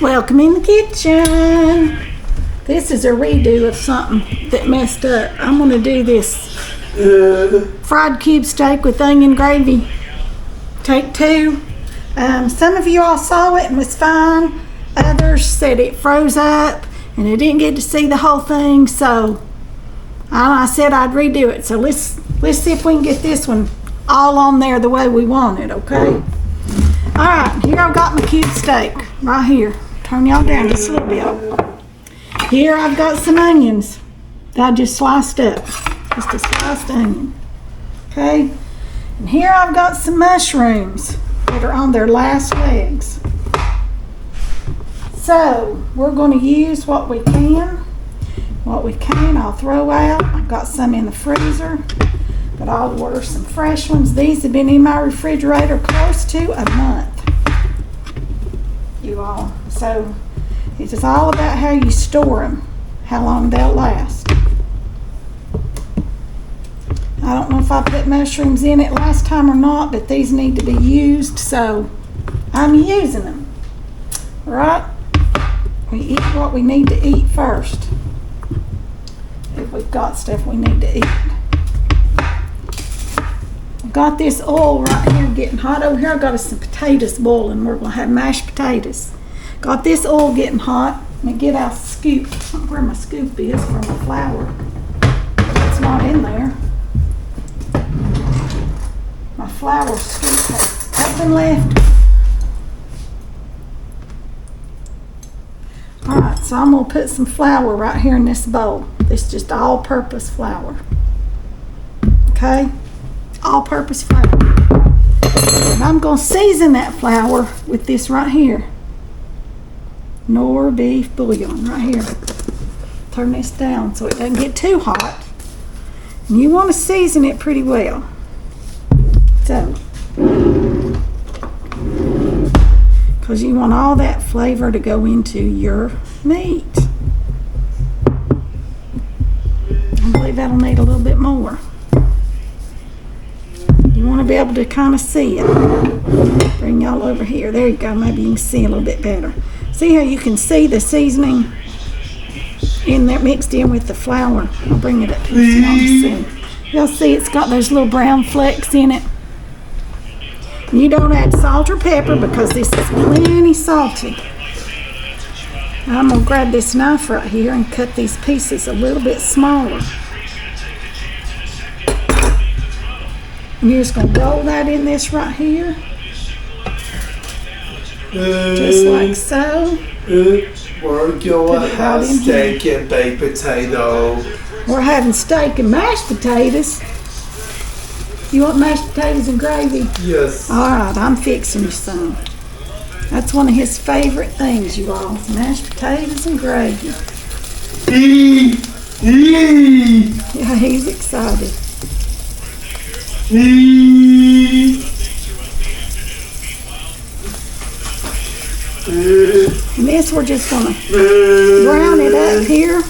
Welcome in the kitchen. This is a redo of something that messed up. I'm gonna do this fried cube steak with onion gravy. Take two. Some of you all saw it and was fine. Others said it froze up and I didn't get to see the whole thing, so I said I'd redo it. So let's see if we can get this one all on there the way we want it, okay? All right, here I've got my cube steak right here. Turn y'all down just a little bit. Here I've got some onions that I just sliced up. Just a sliced onion. Okay? And here I've got some mushrooms that are on their last legs. So we're going to use what we can. What we can, I'll throw out. I've got some in the freezer, but I'll order some fresh ones. These have been in my refrigerator close to a month. You all. So it's just all about how you store them, how long they'll last. I don't know if I put mushrooms in it last time or not, but these need to be used, so I'm using them. All right? We eat what we need to eat first. If we've got stuff we need to eat. I've got this oil right here getting hot. Over here I've got some potatoes boiling. We're going to have mashed potatoes. Got this oil getting hot. Let me get out a scoop. I don't know where my scoop is for my flour. It's not in there. My flour scoop has nothing left. Alright, so I'm going to put some flour right here in this bowl. This is just all-purpose flour. Okay? All-purpose flour. And I'm going to season that flour with this right here. Nor beef bouillon right here. Turn this down so it doesn't get too hot. And you want to season it pretty well. So, because you want all that flavor to go into your meat. I believe that'll need a little bit more. You want to be able to kind of see it. Bring y'all over here. There you go. Maybe you can see a little bit better. See how you can see the seasoning in there mixed in with the flour? I'll bring it up to you so you can see. You'll see it's got those little brown flecks in it. You don't add salt or pepper because this is plenty salty. I'm going to grab this knife right here and cut these pieces a little bit smaller. And you're just going to roll that in this right here. Just like so. We're going to have steak and baked potato. We're having steak and mashed potatoes. You want mashed potatoes and gravy? Yes. All right, I'm fixing you some. That's one of his favorite things, you all. Mashed potatoes and gravy. Yeah, he's excited. And this we're just going to brown it up here.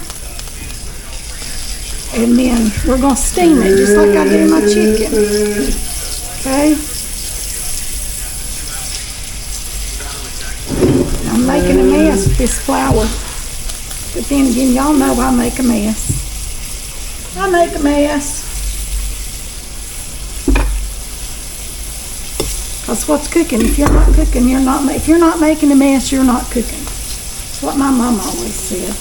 And then we're going to steam it just like I do my chicken. Okay? I'm making a mess with this flour. But then again, y'all know I make a mess. I make a mess. Because what's cooking? If you're not cooking, you're not if you're not making a mess, you're not cooking. That's what my mom always said.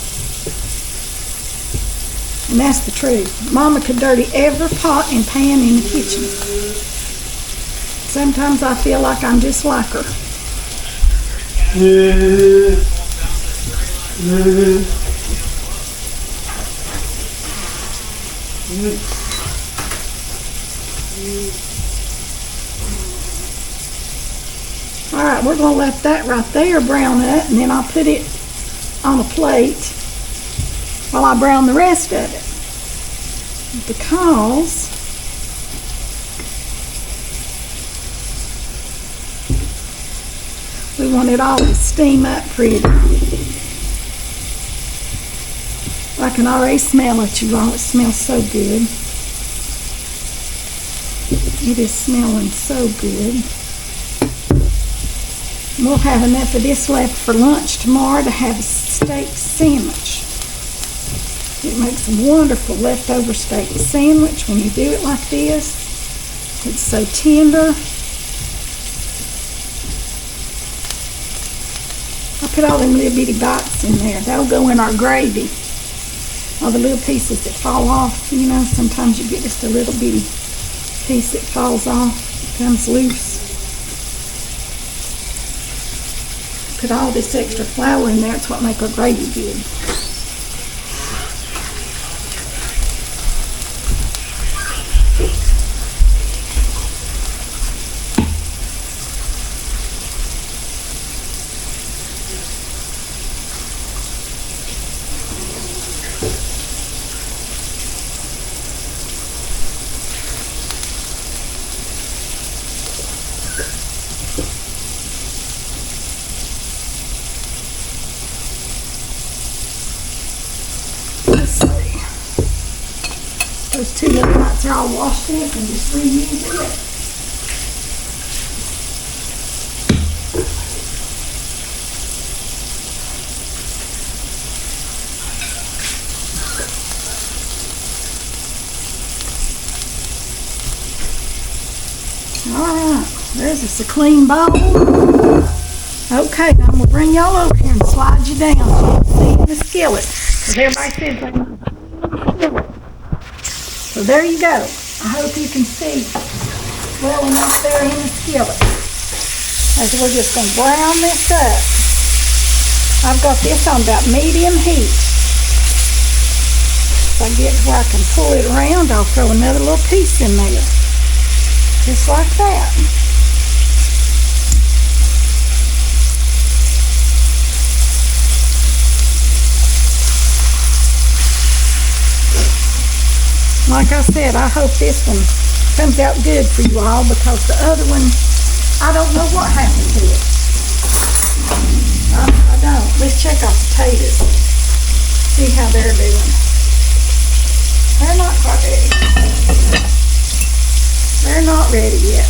And that's the truth. Mama could dirty every pot and pan in the kitchen. Sometimes I feel like I'm just like her. Alright, we're going to let that right there brown up, and then I'll put it on a plate while I brown the rest of it. Because we want it all to steam up pretty. I can already smell it, you all. It smells so good. It is smelling so good. We'll have enough of this left for lunch tomorrow to have a steak sandwich. It makes a wonderful leftover steak sandwich when you do it like this. It's so tender. I put all them little bitty bites in there. That'll go in our gravy. All the little pieces that fall off, you know, sometimes you get just a little bitty piece that falls off, comes loose. Put all this extra flour in there. It's what makes our gravy good. Those two little pots are all washed up and just reuse it. Alright, there's us a clean bowl. Okay, now I'm going to bring y'all over here and slide you down so you can see in the skillet. Because everybody says they want skillet. So there you go. I hope you can see well enough there in the skillet. As we're just going to brown this up. I've got this on about medium heat. If I get to where I can pull it around, I'll throw another little piece in there. Just like that. Like I said, I hope this one comes out good for you all because the other one, I don't know what happened to it. I don't. Let's check our potatoes. See how they're doing. They're not quite ready. They're not ready yet.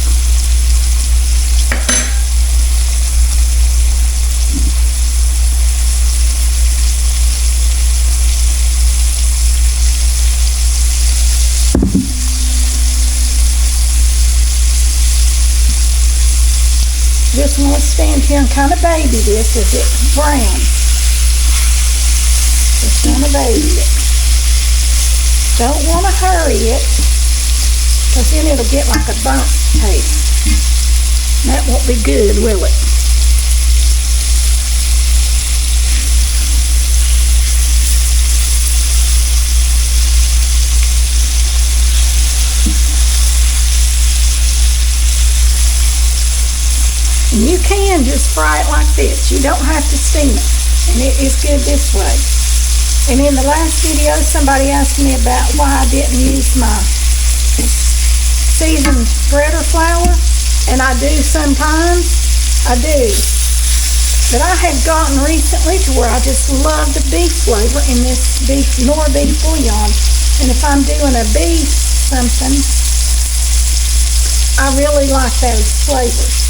Just want to stand here and kind of baby this as it browns. Just want to baby it. Don't want to hurry it, because then it'll get like a burnt taste. That won't be good, will it? And you can just fry it like this. You don't have to steam it. And it is good this way. And in the last video, somebody asked me about why I didn't use my seasoned spreader flour. And I do sometimes. I do. But I have gotten recently to where I just love the beef flavor in this nor beef bouillon. And if I'm doing a beef something, I really like those flavors.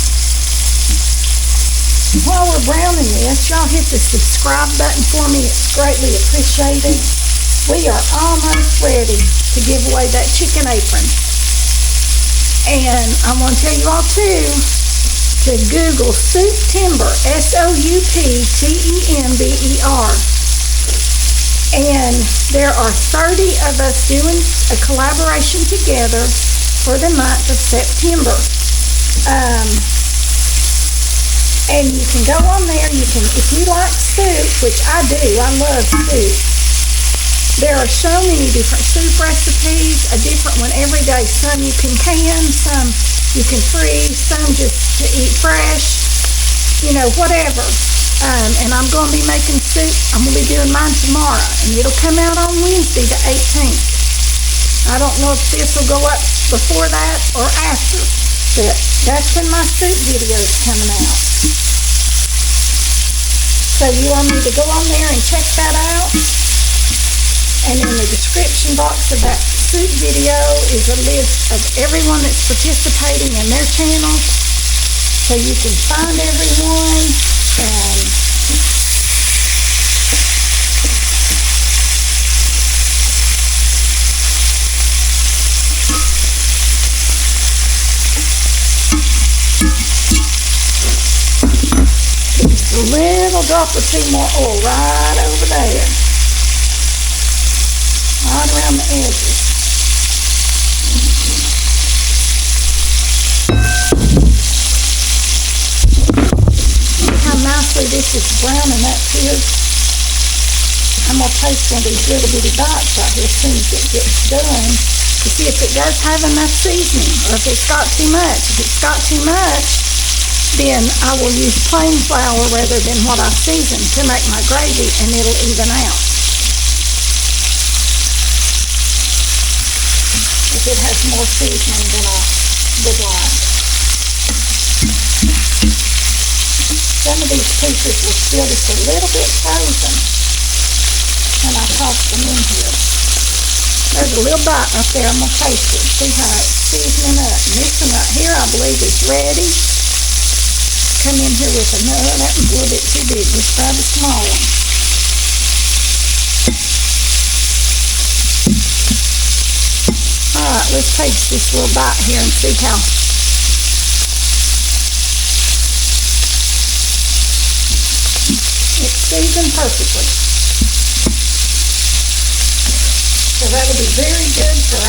While we're browning this, y'all hit the subscribe button for me. It's greatly appreciated. We are almost ready to give away that chicken apron. And I want to tell you all too to Google Soup Timber, SOUPTEMBER. And there are 30 of us doing a collaboration together for the month of September. And you can go on there, if you like soup, which I do, I love soup. There are so many different soup recipes, a different one every day. Some you can some you can freeze, some just to eat fresh, you know, whatever. And I'm going to be making soup. I'm going to be doing mine tomorrow, and it'll come out on Wednesday the 18th. I don't know if this will go up before that or after, but that's when my soup video is coming out. So you all need to go on there and check that out. And in the description box of that soup video is a list of everyone that's participating in their channels. so you can find everyone and just a little drop or two more oil right over there, right around the edges. How nicely this is browning up here. I'm going to taste one of these little bitty bites right here as soon as it gets done to see if it does have enough seasoning or if it's got too much. If it's got too much, then I will use plain flour rather than what I season to make my gravy, and it'll even out. If it has more seasoning than I would like. Some of these pieces were still just a little bit frozen when I tossed them in here. There's a little bite right there. I'm going to taste it. See how it's seasoning up. And this one right here, I believe, is ready. Come in here with another. That one's a little bit too big. Let's try the small one. Alright, let's taste this little bite here and see how it's seasoned perfectly. So that'll be very good for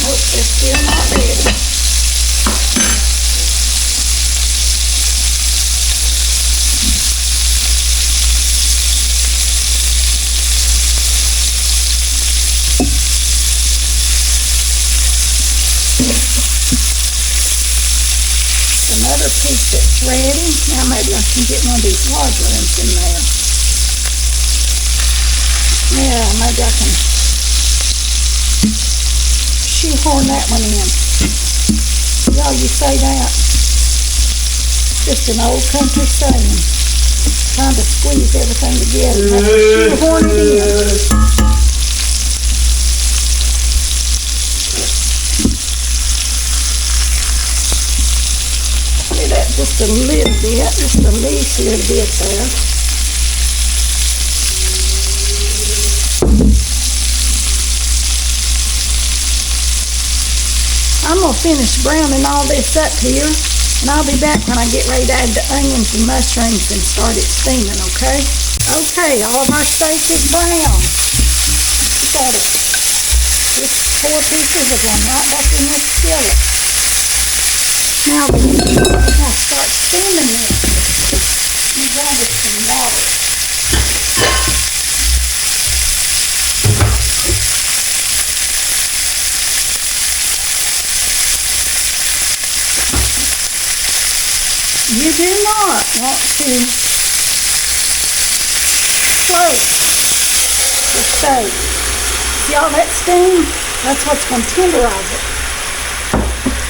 oh, they're still not ready. Another piece that's ready. Now maybe I can get one of these larger ones in there. Yeah, maybe I can shoehorn that one in. Y'all, you say that? Just an old country saying. Trying to squeeze everything together. Have to shoehorn it in. Just a little bit, just the least little bit there. I'm going to finish browning all this up here, and I'll be back when I get ready to add the onions and mushrooms and start it steaming, okay? Okay, all of our steak is brown. You got it. Just 4 pieces of them right back in this skillet. Now we need to start steaming this. Let me grab it some water. You do not want to float the steak. See all that steam? That's what's going to tenderize it.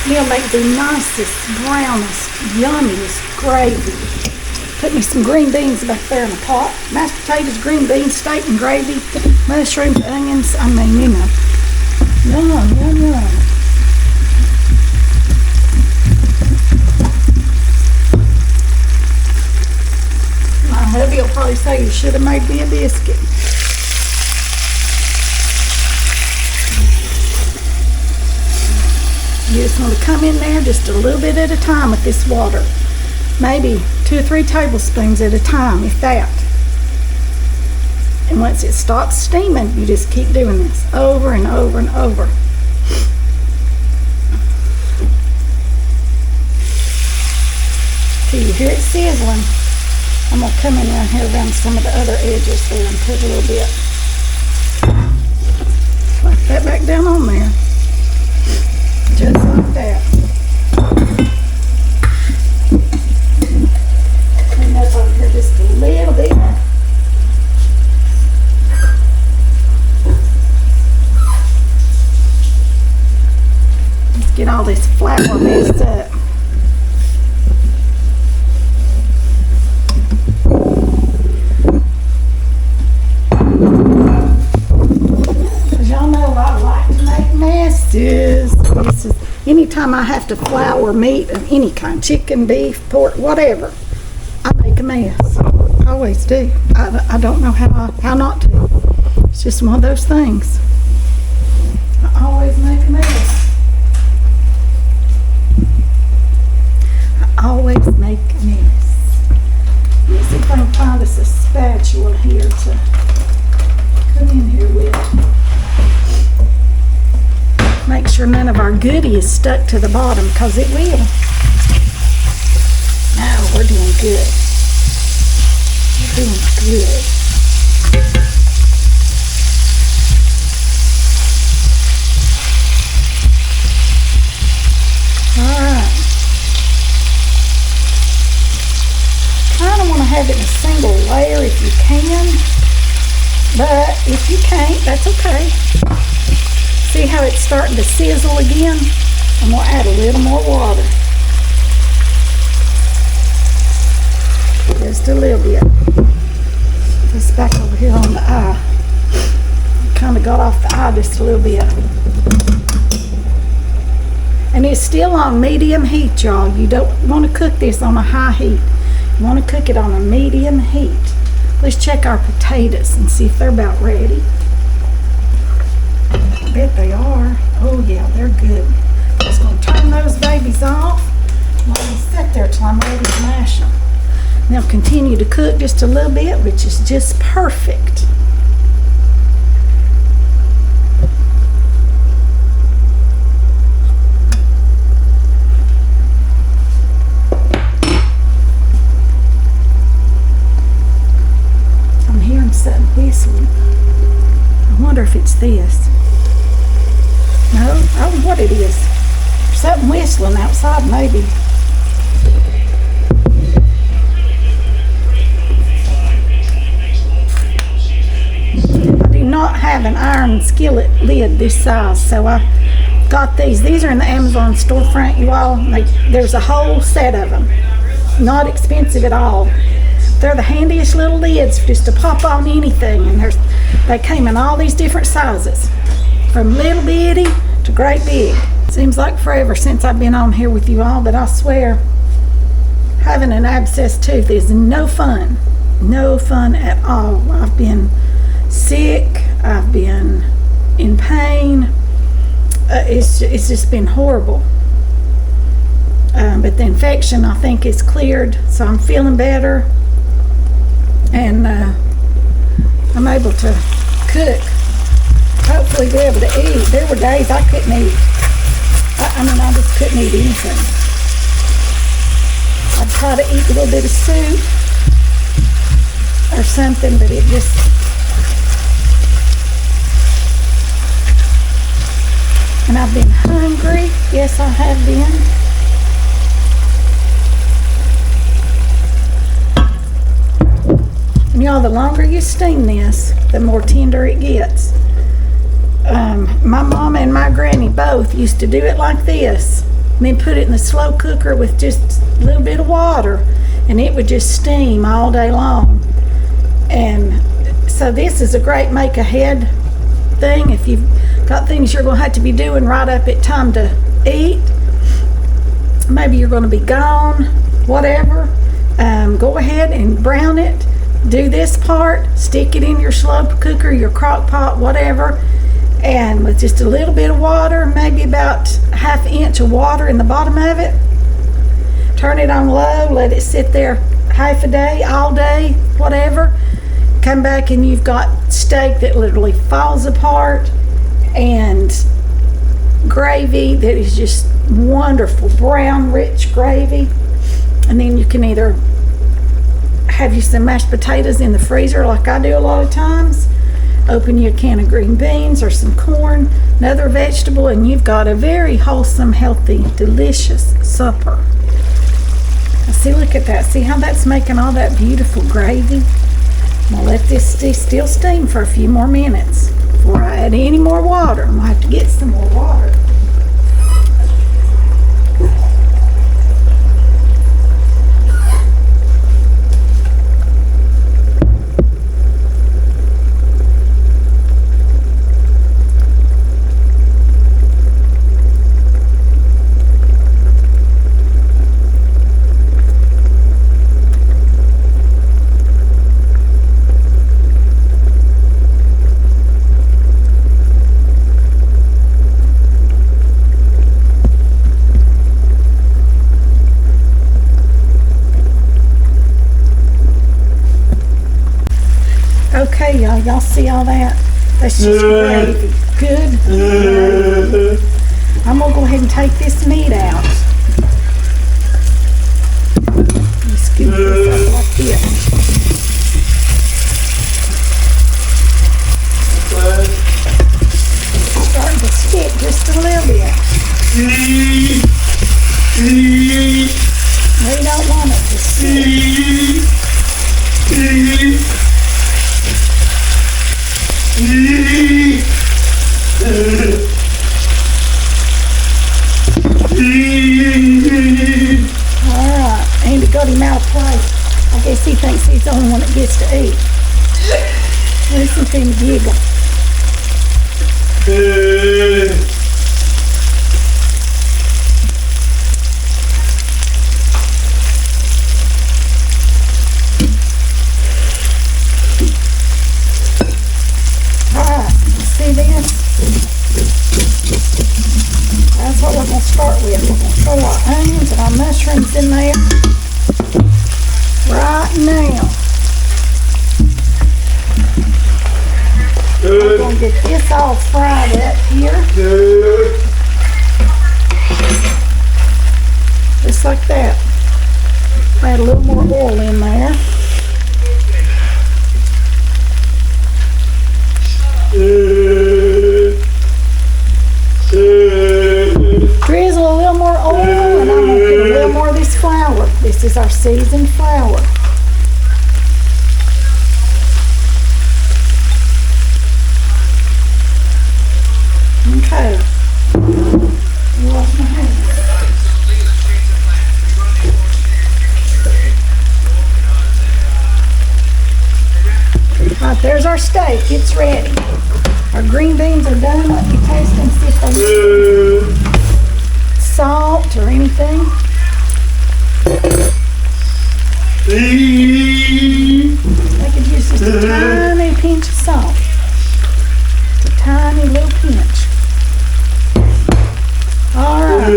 It'll make the nicest, brownest, yummiest gravy. Put me some green beans back there in a pot. Mashed potatoes, green beans, steak and gravy, mushrooms, onions. I mean, you know. Yum, yum, yum. My hubby will probably say you should have made me a biscuit. You just want to come in there just a little bit at a time with this water. Maybe 2 or 3 tablespoons at a time, if that. And once it stops steaming, you just keep doing this over and over and over. Till you hear it sizzling. I'm going to come in around here around some of the other edges there and put a little bit. Like that back down on there. Just like that. Clean up over here just a little bit. Let's get all this flour mixed up. Because y'all know I like to make messes. Anytime anytime I have to flour meat of any kind, chicken, beef, pork, whatever, I make a mess. I always do. I don't know how not to. It's just one of those things. I always make a mess. I always make a mess. Let me see if I can find us a spatula here to come in here with. Make sure none of our goodie is stuck to the bottom, because it will. Now we're doing good. We're doing good. Alright. Kind of want to have it in a single layer if you can. But if you can't, that's okay. See how it's starting to sizzle again? I'm going to add a little more water. Just a little bit. Just back over here on the eye. Kind of got off the eye just a little bit. And it's still on medium heat, y'all. You don't want to cook this on a high heat. You want to cook it on a medium heat. Let's check our potatoes and see if they're about ready. I bet they are. Oh yeah, they're good. Just gonna turn those babies off. Let them sit there till I'm ready to mash them. They'll continue to cook just a little bit, which is just perfect. I'm hearing something whistling. I wonder if it's this. No, I don't know what it is. Something whistling outside, maybe. I do not have an iron skillet lid this size, so I got these. These are in the Amazon storefront, you all. There's a whole set of them. Not expensive at all. They're the handiest little lids just to pop on anything, and they came in all these different sizes. From little bitty to great big. Seems like forever since I've been on here with you all, but I swear having an abscessed tooth is no fun. No fun at all. I've been sick. I've been in pain. It's just been horrible. But the infection, I think, is cleared, so I'm feeling better. And I'm able to cook. Hopefully be able to eat. There were days I couldn't eat. I just couldn't eat anything. I'd try to eat a little bit of soup or something, but it just... And I've been hungry. Yes, I have been. And y'all, the longer you steam this, the more tender it gets. My mama and my granny both used to do it like this, and then put it in the slow cooker with just a little bit of water, and it would just steam all day long. And so this is a great make ahead thing if you've got things you're going to have to be doing right up at time to eat. Maybe you're going to be gone, whatever. Go ahead and brown it. Do this part, stick it in your slow cooker, your crock pot, whatever, and with just a little bit of water, maybe about ½ inch of water in the bottom of it, turn it on low, let it sit there half a day, all day, whatever. Come back and you've got steak that literally falls apart, and gravy that is just wonderful, brown rich gravy. And then you can either have you some mashed potatoes in the freezer like I do a lot of times, open you a can of green beans or some corn, another vegetable, and you've got a very wholesome, healthy, delicious supper. Now see, look at that. See how that's making all that beautiful gravy? I'm going to let this still steam for a few more minutes before I add any more water. I'm going to have to get some more water. Okay, y'all see all that? That's just gravy. Good gravy. I'm gonna go ahead and take this meat out. Let me scoop this up like this. It's starting to stick just a little bit. We don't want it to stick. Alright, Andy got him out of place. I guess he thinks he's the only one that gets to eat. Listen to him giggle. Alright, see this? That's what we're going to start with. We're going to throw our onions and our mushrooms in there right now. We're going to get this all fried up here. Just like that. Add a little more oil in there. Drizzle a little more oil and I'm going to put a little more of this flour. This is our seasoned flour. Okay. Wash my hands. Right, there's our steak. It's ready. Our green beans are done. Let me taste them, see if they salt or anything. I could use just a tiny pinch of salt. Just a tiny little pinch. All right.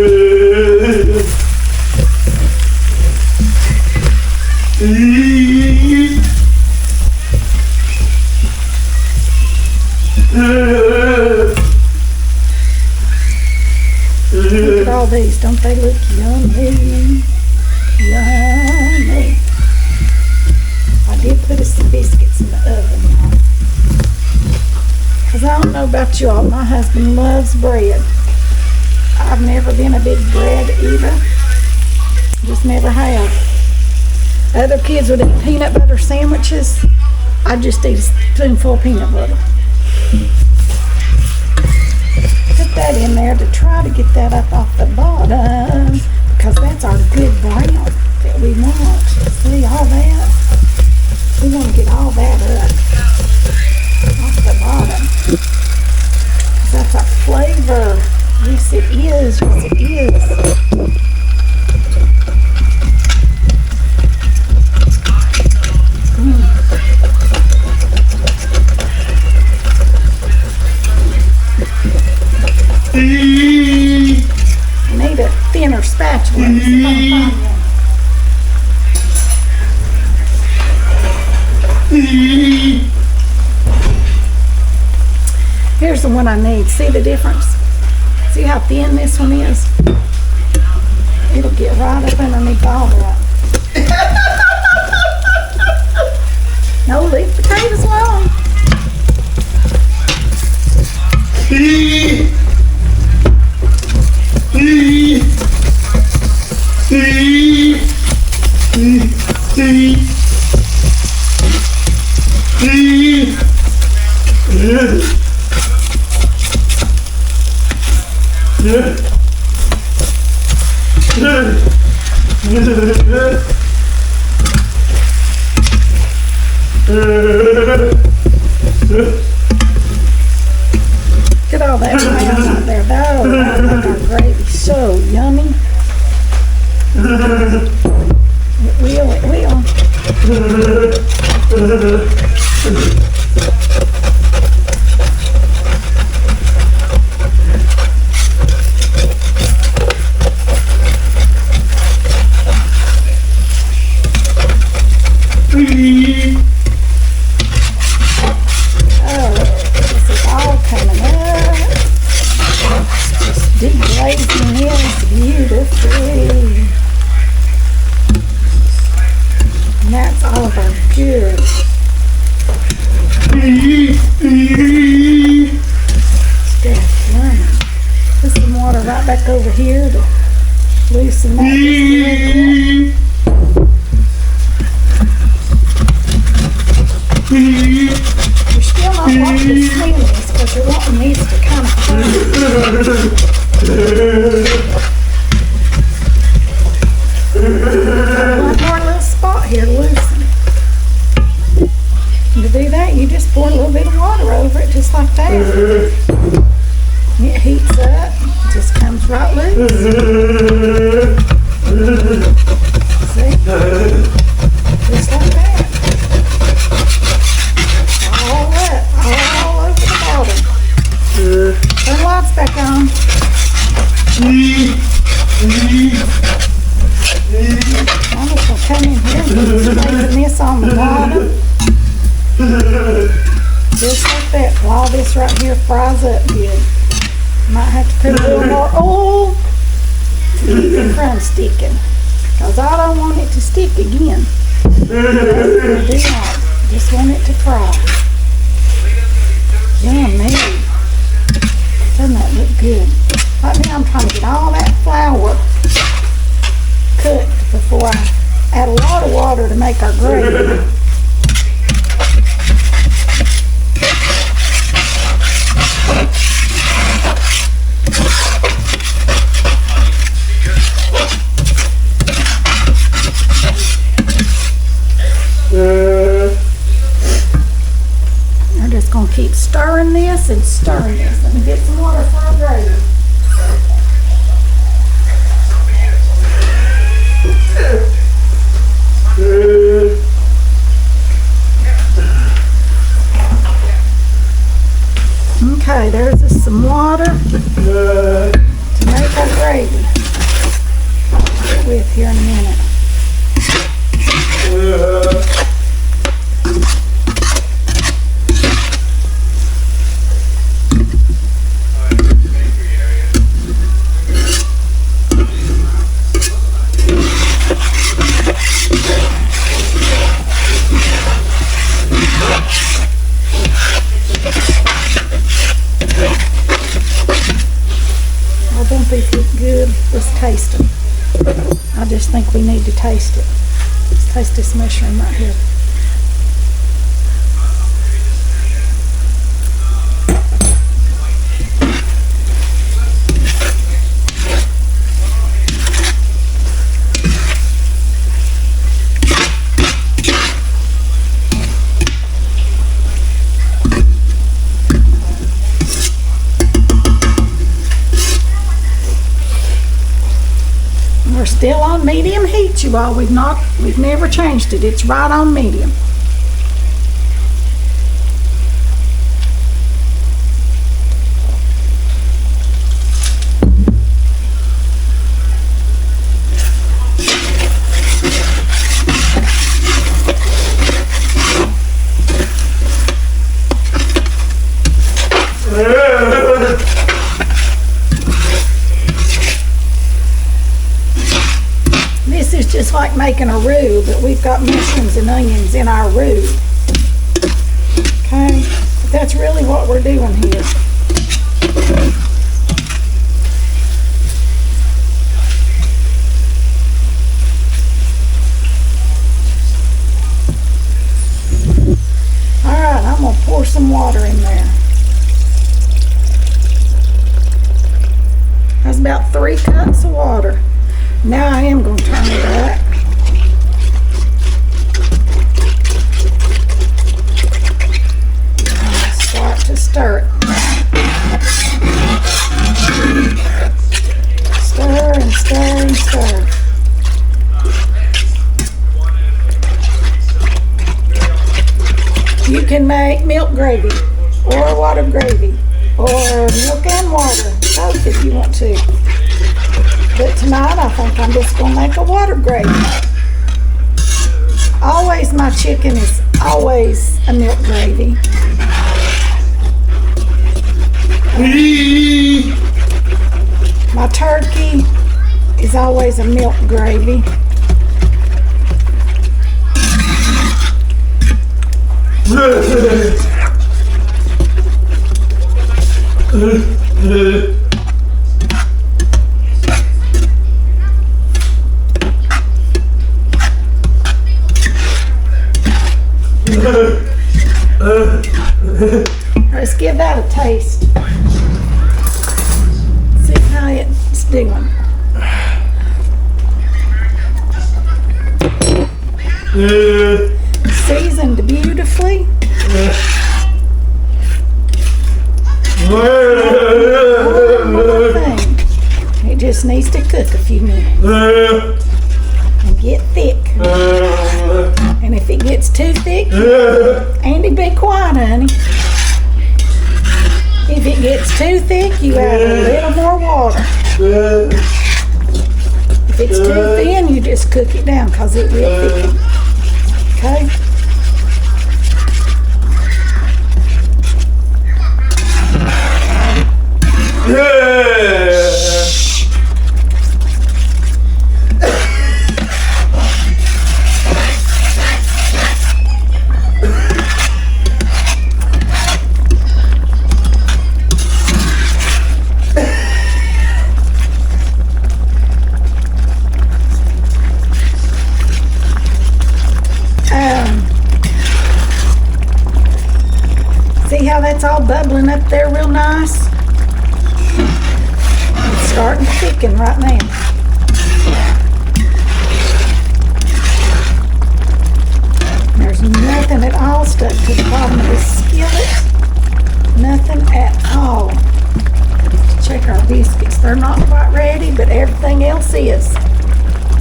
Look at all these. Don't they look yummy? Yummy. I did put some biscuits in the oven. Because I don't know about y'all. My husband loves bread. I've never been a big bread eater. Just never have. Other kids would eat peanut butter sandwiches. I just eat a spoonful of peanut butter. Put that in there to try to get that up off the bottom because that's our good brown that we want. See all that? We want to get all that up off the bottom. That's our flavor. Yes, it is. Yes, it is. I need a thinner spatula. Here's the one I need. See the difference? See how thin this one is? It'll get right up underneath all that. No, leave potatoes alone. Look at all that brown out there. That will make our gravy so yummy. It will, it will. And that's all of our good. Stuff running. Put some water right back over here to loosen that just a little bit. You're still not wanting to swim this because you're wanting these to kind of float. One more little spot here to loosen. And to do that, you just pour a little bit of water over it just like that. And it heats up, it just comes right loose. See? Just like that. All over the bottom. Turn the lights back on. I'm just going to come in here and put this on the bottom. Just like that. While this right here fries up good. Might have to put a little more oil to keep it from sticking. Because I don't want it to stick again. I do not. Just want it to fry. Yummy. Doesn't that look good? Right now I'm trying to get all that flour cooked before I add a lot of water to make our gravy. I'm just going to keep stirring this and stirring this. Let me get some water for our gravy. Okay, there's just some water to make our gravy. I'll get with here in a minute. These look good. Let's taste them. I just think we need to taste it. Let's taste this mushroom right here. We're still on medium heat, you all. We've never changed it. It's right on medium. This is just like making a roux, but we've got mushrooms and onions in our roux. Okay, but that's really what we're doing here. All right, I'm gonna pour some water in there. That's about 3 cups of water. Now I am going to turn it up. And start to stir it. Stir and stir and stir. You can make milk gravy or water gravy or milk and water, both if you want to. But tonight I think I'm just going to make a water gravy. Always my chicken is always a milk gravy. My turkey is always a milk gravy. Let's give that a taste. See how it's doing. Seasoned beautifully. One more thing. It just needs to cook a few minutes and get thick. And if it gets too thick, Andy, be quiet, honey. If it gets too thick, you add a little more water. If it's too thin, you just cook it down because it will thicken. Okay? See how that's all bubbling up there real nice? It's starting to thicken right now. There's nothing at all stuck to the bottom of this skillet. Nothing at all. Check our biscuits. They're not quite ready, but everything else is.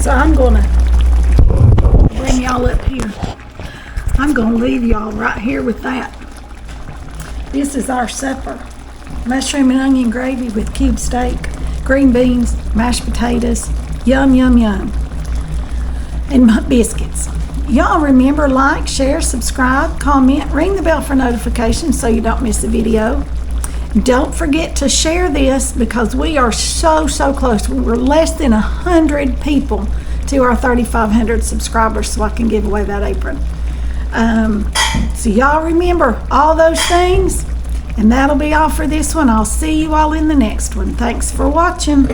So I'm gonna bring y'all up here. I'm gonna leave y'all right here with that. This is our supper. Mushroom and onion gravy with cube steak, green beans, mashed potatoes, yum, yum, yum. And biscuits. Y'all remember, like, share, subscribe, comment, ring the bell for notifications so you don't miss a video. Don't forget to share this because we are so close. We're less than 100 people to our 3,500 subscribers so I can give away that apron. So y'all remember all those things, and that'll be all for this one. I'll see you all in the next one. Thanks for watching.